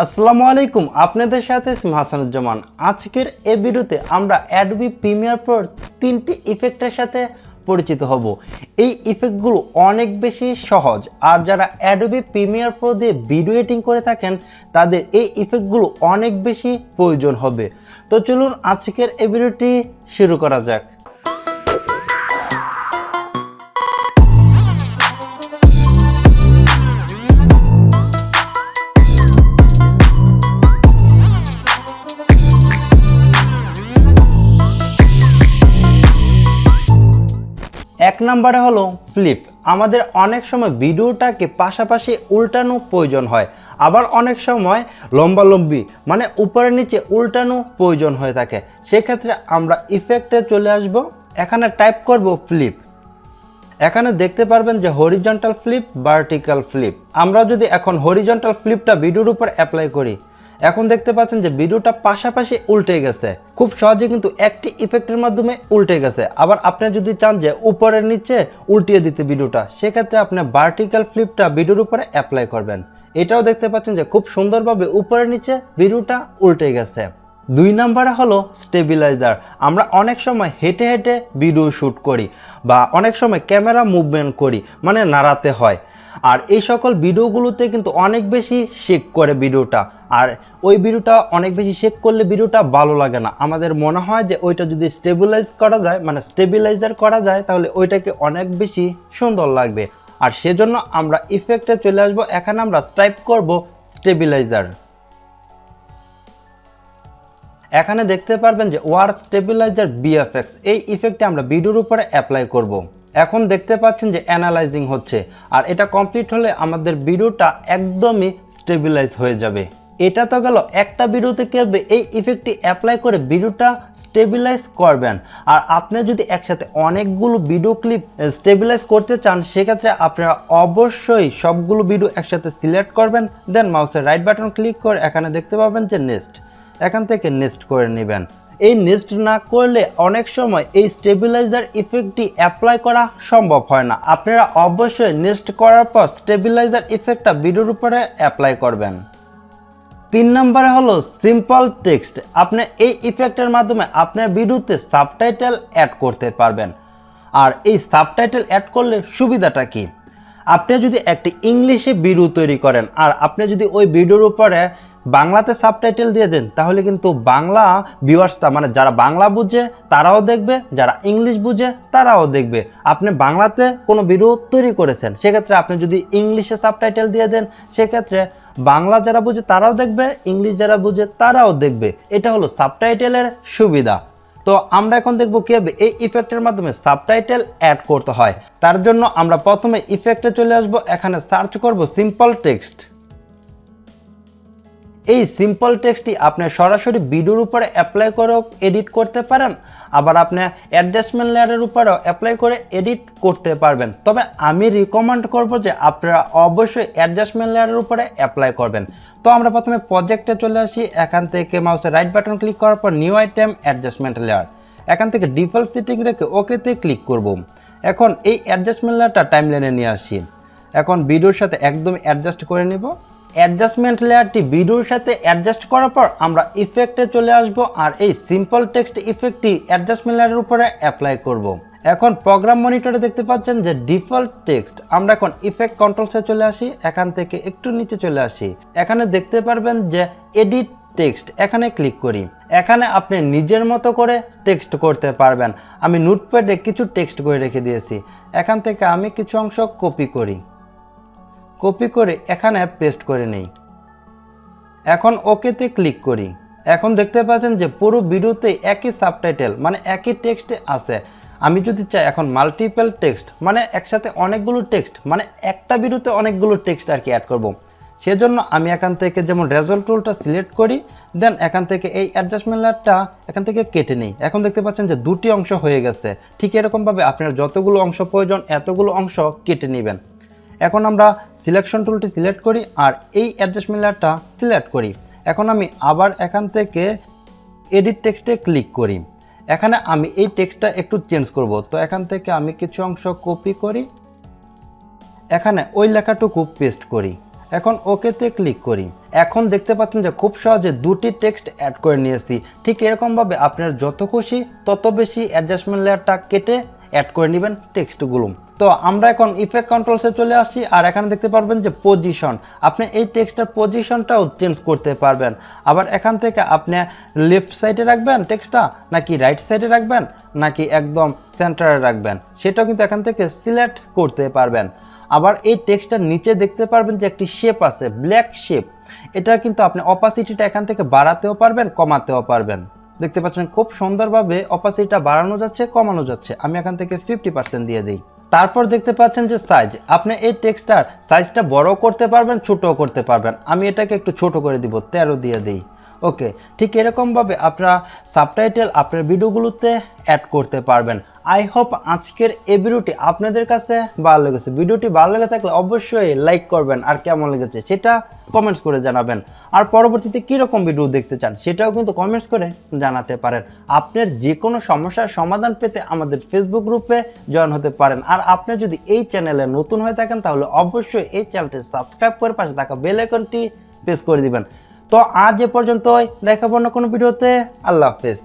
আসসালামু আলাইকুম, আপনাদের সাথে হাসান জামান। আজকের এই ভিডিওতে আমরা অ্যাডোবি প্রিমিয়ার প্রোর 3টি ইফেক্টের সাথে পরিচিত হব। এই ইফেক্টগুলো অনেক বেশি সহজ, আর যারা অ্যাডোবি প্রিমিয়ার প্রো দিয়ে ভিডিও এডিটিং করে থাকেন তাদের এই ইফেক্টগুলো অনেক বেশি প্রয়োজন হবে। তো চলুন আজকের এই ভিডিওটি শুরু করা যাক। এক নম্বরে হলো ফ্লিপ। আমাদের অনেক সময় ভিডিওটাকে পাশাপাশি উল্টানো প্রয়োজন হয়, আবার অনেক সময় লম্বালম্বি মানে উপরে নিচে উল্টানো প্রয়োজন হয়ে থাকে। সেক্ষেত্রে আমরা ইফেক্টে চলে আসব, এখানে টাইপ করব ফ্লিপ। এখানে দেখতে পারবেন যে হরিজন্টাল ফ্লিপ, ভার্টিক্যাল ফ্লিপ। আমরা যদি এখন হরিজন্টাল ফ্লিপটা ভিডিওর উপর অ্যাপ্লাই করি, এখন দেখতে পাচ্ছেন যে ভিডিওটা পাশাপাশি উল্টে গেছে। খুব সহজে কিন্তু একটি ইফেক্টের মাধ্যমে উল্টে গেছে। আবার আপনি যদি চান যে উপরের নিচে উল্টিয়ে দিতে ভিডিওটা, সেক্ষেত্রে আপনি ভার্টিক্যাল ফ্লিপটা ভিডিওর উপরে অ্যাপ্লাই করবেন। এটাও দেখতে পাচ্ছেন যে খুব সুন্দরভাবে উপরের নিচে ভিডিওটা উল্টে গেছে। 2 নম্বরে হলো স্টেবিলাইজার। আমরা অনেক সময় হেঁটে হেঁটে ভিডিও শ্যুট করি বা অনেক সময় ক্যামেরা মুভমেন্ট করি, মানে নাড়াতে হয়। আর এই সকল ভিডিওগুলোতে কিন্তু অনেক বেশি শেক করে ভিডিওটা, আর ওই ভিডিওটা অনেক বেশি শেক করলে ভিডিওটা ভালো লাগে না। আমাদের মনে হয় যে ওইটা যদি স্টেবিলাইজ করা যায়, মানে স্টেবিলাইজার করা যায়, তাহলে ওইটাকে অনেক বেশি সুন্দর লাগবে। আর সেজন্য আমরা ইফেক্টে চলে আসবো, এখানে আমরা টাইপ করব স্টেবিলাইজার। এখানে দেখতে পারবেন যে ওয়ার স্টেবিলাইজার বিএফএক্স, এই ইফেক্টে আমরা ভিডিওর উপরে অ্যাপ্লাই করব। এখন দেখতে পাচ্ছেন যে অ্যানালাইজিং হচ্ছে, আর এটা কমপ্লিট হলে আমাদের ভিডিওটা একদমই স্টেবিলাইজ হয়ে যাবে। এটা তো গেল একটা ভিডিওতে কিভাবে এই ইফেক্টটি অ্যাপ্লাই করে ভিডিওটা স্টেবিলাইজ করবেন। আর আপনি যদি একসাথে অনেকগুলো ভিডিও ক্লিপ স্টেবিলাইজ করতে চান, সেক্ষেত্রে আপনারা অবশ্যই সবগুলো ভিডিও একসাথে সিলেক্ট করবেন, দেন মাউসের রাইট বাটন ক্লিক করে এখানে দেখতে পাবেন যে নেক্সট, এখান থেকে নেক্সট করে নেবেন। এই নেক্সট না করলে অনেক সময় এই স্টেবিলাইজার ইফেক্টটি অ্যাপ্লাই করা সম্ভব হয় না। আপনারা অবশ্যই নেক্সট করার পর স্টেবিলাইজার ইফেক্টটা ভিডিওর উপরে অ্যাপ্লাই করবেন। 3 নম্বরে হলো সিম্পল টেক্সট। আপনি এই ইফেক্টের মাধ্যমে আপনার ভিডিওতে সাবটাইটেল অ্যাড করতে পারবেন। আর এই সাবটাইটেল অ্যাড করলে সুবিধাটা কি? আপনি যদি একটি ইংলিশে ভিডিও তৈরি করেন, আর আপনি যদি ওই ভিডিওর উপরে বাংলাতে সাবটাইটেল দিয়ে দেন, তাহলে কিন্তু বাংলা ভিউয়ার্সটা, মানে যারা বাংলা বুঝে তারাও দেখবে, যারা ইংলিশ বুঝে তারাও দেখবে। আপনি বাংলাতে কোনো ভিডিও তৈরি করেছেন, সেক্ষেত্রে আপনি যদি ইংলিশে সাবটাইটেল দিয়ে দেন, সেক্ষেত্রে বাংলা যারা বুঝে তারাও দেখবে, ইংলিশ যারা বুঝে তারাও দেখবে। এটা হলো সাবটাইটেলের সুবিধা। তো আমরা এখন দেখব কিভাবে এই ইফেক্টের মাধ্যমে সাবটাইটেল অ্যাড করতে হয়। তার জন্য আমরা প্রথমে ইফেক্টে চলে আসব, এখানে সার্চ করব সিম্পল টেক্সট। এই সিম্পল টেক্সটটি আপনি সরাসরি ভিডিওর উপরে অ্যাপ্লাই করেও এডিট করতে পারেন, আবার আপনি অ্যাডজাস্টমেন্ট লেয়ারের উপরেও অ্যাপ্লাই করে এডিট করতে পারবেন। তবে আমি রিকমেন্ড করব যে আপনারা অবশ্যই অ্যাডজাস্টমেন্ট লেয়ারের উপরে অ্যাপ্লাই করবেন। তো আমরা প্রথমে প্রজেক্টে চলে আসি, এখান থেকে মাউসের রাইট বাটন ক্লিক করার পর নিউ আইটেম অ্যাডজাস্টমেন্ট লেয়ার, এখান থেকে ডিফল্ট সেটিং রেখে ওকেতে ক্লিক করব। এখন এই অ্যাডজাস্টমেন্ট লেয়ারটা টাইমলাইনে নিয়ে আসি। এখন ভিডিওর সাথে একদম অ্যাডজাস্ট করে নিব। অ্যাডজাস্টমেন্ট লেয়ারটি ভিডিওর সাথে অ্যাডজাস্ট করার পর আমরা ইফেক্টে চলে আসব, আর এই সিম্পল টেক্সট ইফেক্টটি অ্যাডজাস্টমেন্ট লেয়ারের উপরে অ্যাপ্লাই করব। এখন প্রোগ্রাম মনিটরে দেখতে পাচ্ছেন যে ডিফল্ট টেক্সট। আমরা এখন ইফেক্ট কন্ট্রোলসে চলে আসি, এখান থেকে একটু নিচে চলে আসি, এখানে দেখতে পারবেন যে এডিট টেক্সট, এখানে ক্লিক করি। এখানে আপনি নিজের মতো করে টেক্সট করতে পারবেন। আমি নোটপ্যাডে কিছু টেক্সট করে রেখে দিয়েছি, এখান থেকে আমি কিছু অংশ কপি করি, কপি করে এখানে পেস্ট করে নেই। এখন ওকেতে ক্লিক করি। এখন দেখতে পাচ্ছেন যে পুরো ভিডিওতে একই সাবটাইটেল, মানে একই টেক্সট আছে। আমি যদি চাই এখন মাল্টিপল টেক্সট, মানে একসাথে অনেকগুলো টেক্সট, মানে একটা ভিডিওতে অনেকগুলো টেক্সট আর কি অ্যাড করব। সেজন্য আমি এখান থেকে যেমন রেজল্ট টুলটা সিলেক্ট করি, দেন এখান থেকে এই অ্যাডজাস্টমেন্ট লেয়ারটা এখান থেকে কেটে নিই। এখন দেখতে পাচ্ছেন যে 2টি অংশ হয়ে গেছে। ঠিক এরকমভাবে আপনার যতগুলো অংশ প্রয়োজন এতগুলো অংশ কেটে নেবেন। এখন আমরা সিলেকশন টুলটি সিলেক্ট করি, আর এই অ্যাডজাস্টমেন্ট লেয়ারটা সিলেক্ট করি। এখন আমি আবার এখান থেকে এডিট টেক্সটে ক্লিক করি। এখানে আমি এই টেক্সটটা একটু চেঞ্জ করব। তো এখান থেকে আমি কিছু অংশ কপি করি, এখানে ওই লেখাটুকু পেস্ট করি। এখন ওকেতে ক্লিক করি। এখন দেখতে পাচ্ছেন যে খুব সহজে দুটি টেক্সট অ্যাড করে নিয়েছি। ঠিক এরকমভাবে আপনার যত খুশি তত বেশি অ্যাডজাস্টমেন্ট লেয়ারটা কেটে অ্যাড করে নেবেন টেক্সটগুলো। তো আমরা এখন ইফেক্ট কন্ট্রোলসে চলে আসছি, আর এখানে দেখতে পারবেন যে পজিশন, আপনি এই টেক্সটের পজিশনটাও চেঞ্জ করতে পারবেন। আবার এখান থেকে আপনি লেফট সাইডে রাখবেন টেক্সটটা, নাকি রাইট সাইডে রাখবেন, নাকি একদম সেন্টারে রাখবেন, সেটাও কিন্তু এখান থেকে সিলেক্ট করতে পারবেন। আবার এই টেক্সটটার নিচে দেখতে পারবেন যে একটি শেপ আছে, ব্ল্যাক শেপ, এটা কিন্তু আপনি অপাসিটিটা এখান থেকে বাড়াতেও পারবেন, কমাতেও পারবেন। দেখতে পাচ্ছেন খুব সুন্দরভাবে অপাসিটিটা বাড়ানো যাচ্ছে, কমানো যাচ্ছে। আমি এখান থেকে 50% দিয়ে দিই। তারপর দেখতে পাচ্ছেন যে সাইজ, আপনি এই টেক্সটার সাইজটা বড় করতে পারবেন, ছোটও করতে পারবেন। আমি এটাকে একটু ছোট করে দিব, 13 দিয়ে দিই। ওকে, ঠিক এরকমভাবে আপনারা সাবটাইটেল আপনার ভিডিওগুলোতে অ্যাড করতে পারবেন। আই হোপ আজকের এই ভিডিওটি আপনাদের কাছে ভালো লেগেছে। ভিডিওটি ভালো লেগে থাকলে অবশ্যই লাইক করবেন, আর কেমন লেগেছে সেটা কমেন্টস করে জানাবেন। আর পরবর্তীতে কীরকম ভিডিও দেখতে চান সেটাও কিন্তু কমেন্টস করে জানাতে পারেন। আপনার যে কোনো সমস্যার সমাধান পেতে আমাদের ফেসবুক গ্রুপে জয়েন হতে পারেন। আর আপনি যদি এই চ্যানেলে নতুন হয়ে থাকেন তাহলে অবশ্যই এই চ্যানেলটি সাবস্ক্রাইব করে পাশে থাকা বেল আইকনটি প্রেস করে দিবেন। তো আজ এ পর্যন্তই, দেখাবো না কোনো ভিডিওতে। আল্লাহ হাফেজ।